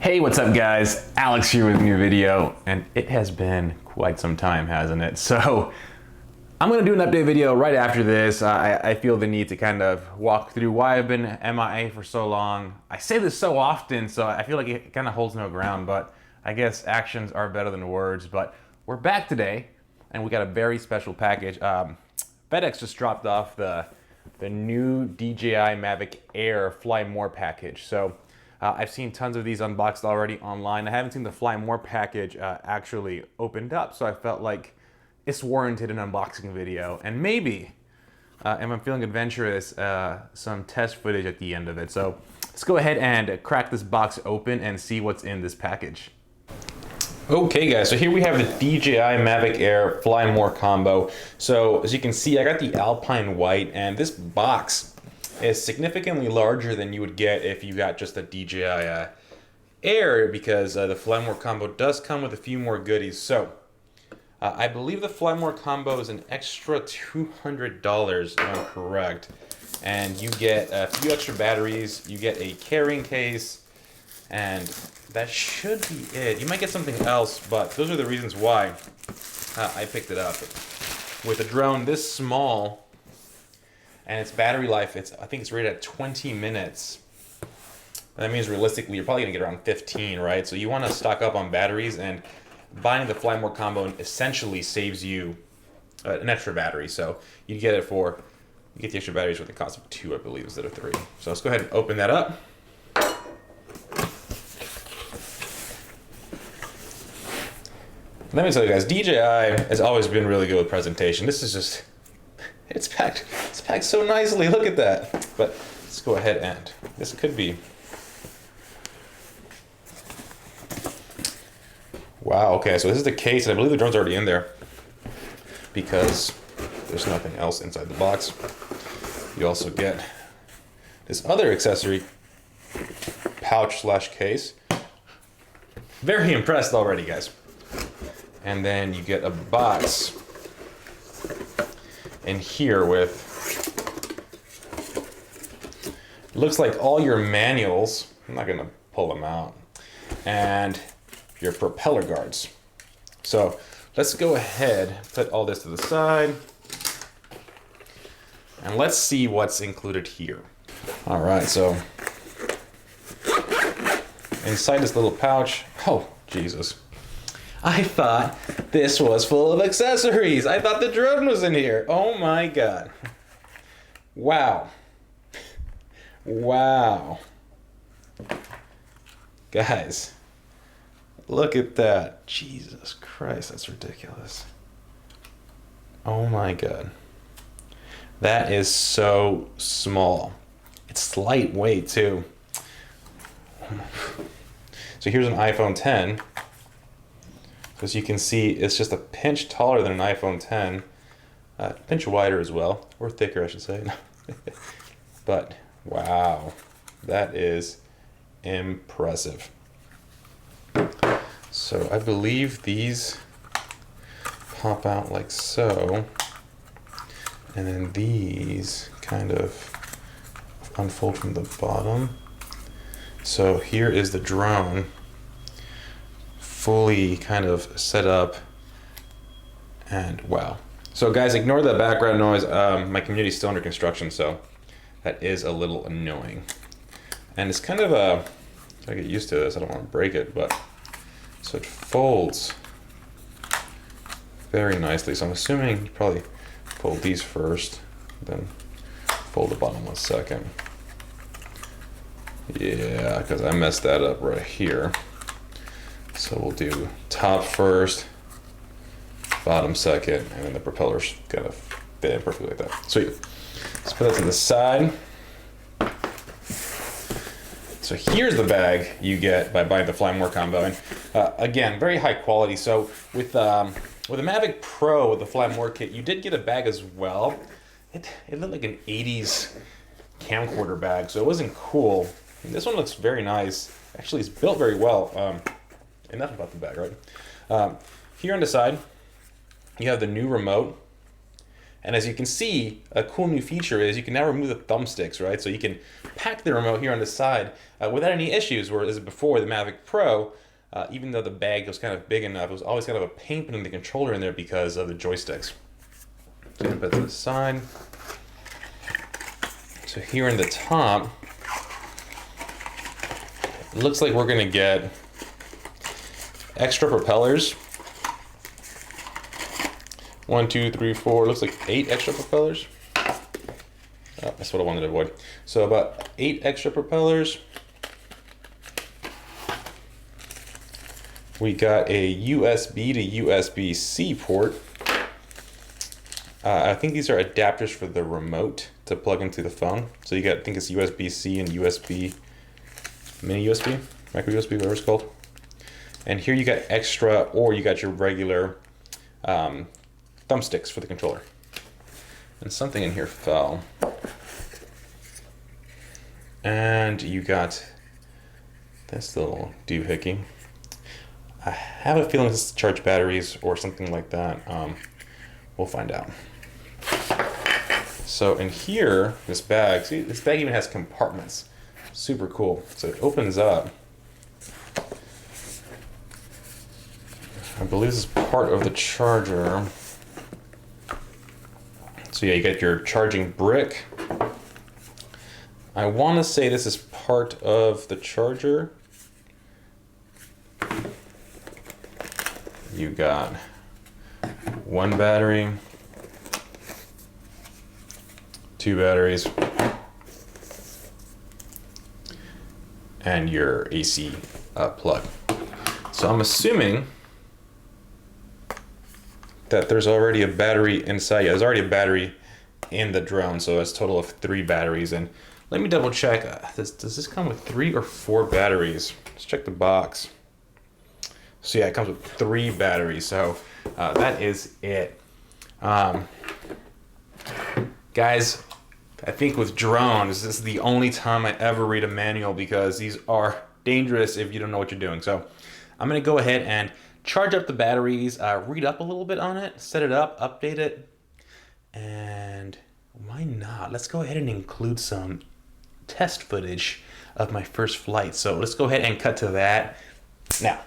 Hey, what's up guys? Alex here with a new video, and it has been quite some time, hasn't it? So I'm gonna do an update video right after this. I feel the need to kind of walk through why I've been MIA for so long. I say this so often, so I feel like it kind of holds no ground, but I guess actions are better than words. But we're back today, and we got a very special package. FedEx just dropped off the new DJI Mavic Air Fly More package. So I've seen tons of these unboxed already online. I haven't seen the Fly More package actually opened up, so I felt like it's warranted an unboxing video, and maybe, if I'm feeling adventurous, some test footage at the end of it. So let's go ahead and crack this box open and see what's in this package. Okay guys, so here we have the DJI Mavic Air Fly More combo. So as you can see, I got the Alpine White, and this box is significantly larger than you would get if you got just the DJI Air, because the Fly More combo does come with a few more goodies. So I believe the Fly More combo is an extra $200 if I'm correct, and you get a few extra batteries, you get a carrying case, and that should be it. You might get something else, but those are the reasons why I picked it up. With a drone this small and its battery life, I think it's rated at 20 minutes. That means realistically you're probably gonna get around 15, right? So you want to stock up on batteries, and buying the Fly More combo essentially saves you an extra battery. So you get the extra batteries with the cost of 2, I believe, instead of 3. So let's go ahead and open that up. Let me tell you guys, DJI has always been really good with presentation. This is just, it's packed so nicely, look at that. But let's go ahead and, this could be, wow, okay, so this is the case, and I believe the drone's already in there because there's nothing else inside the box. You also get this other accessory pouch slash case. Very impressed already, guys. And then you get a box in here with, looks like all your manuals. I'm not gonna pull them out. And your propeller guards. So let's go ahead, put all this to the side, and let's see what's included here. All right, so inside this little pouch, oh, Jesus. I thought this was full of accessories. I thought the drone was in here. Oh my God. Wow. Wow. Guys, look at that. Jesus Christ, that's ridiculous. Oh my God. That is so small. It's lightweight too. So here's an iPhone 10. As you can see, it's just a pinch taller than an iPhone 10. A pinch wider as well, or thicker I should say. But wow, that is impressive. So I believe these pop out like so, and then these kind of unfold from the bottom. So here is the drone, fully kind of set up, and wow. So guys, ignore the background noise. My community is still under construction, so that is a little annoying. And it's kind of I get used to this, I don't want to break it, but so it folds very nicely. So I'm assuming you probably fold these first, then fold the bottom one second. Yeah, because I messed that up right here. So we'll do top first, bottom second, and then the propeller's gonna fit in perfectly like that. Sweet. Let's put that to the side. So here's the bag you get by buying the Fly More combo, and again, very high quality. So with the Mavic Pro, with the Fly More kit, you did get a bag as well. It looked like an 80s camcorder bag, so it wasn't cool. And this one looks very nice. Actually, it's built very well. Enough about the bag, right? Here on the side, you have the new remote. And as you can see, a cool new feature is you can now remove the thumbsticks, right? So you can pack the remote here on the side without any issues, whereas before the Mavic Pro, even though the bag was kind of big enough, it was always kind of a pain putting the controller in there because of the joysticks. So I'm gonna put this aside. So here in the top, it looks like we're gonna get extra propellers. 1, 2, 3, 4, looks like 8 extra propellers. Oh, that's what I wanted to avoid. So about 8 extra propellers. We got a USB to USB-C port. I think these are adapters for the remote to plug into the phone. So you got, I think it's USB-C and USB, mini USB, micro USB, whatever it's called. And here you got extra, or you got your regular thumbsticks for the controller. And something in here fell. And you got this little doohickey. I have a feeling this is to charge batteries or something like that. We'll find out. So in here, this bag, see, this bag even has compartments. Super cool. So it opens up. I believe this is part of the charger. So yeah, you got your charging brick. I want to say this is part of the charger. You got 1 battery, 2 batteries, and your AC plug. So I'm assuming that there's already a battery inside. Yeah, there's already a battery in the drone, so that's a total of 3 batteries. And let me double check. Does this come with 3 or 4 batteries? Let's check the box. So yeah, it comes with 3 batteries. So that is it. Guys, I think with drones, this is the only time I ever read a manual because these are dangerous if you don't know what you're doing. So I'm gonna go ahead and charge up the batteries, read up a little bit on it, set it up, update it, and why not? Let's go ahead and include some test footage of my first flight. So let's go ahead and cut to that now.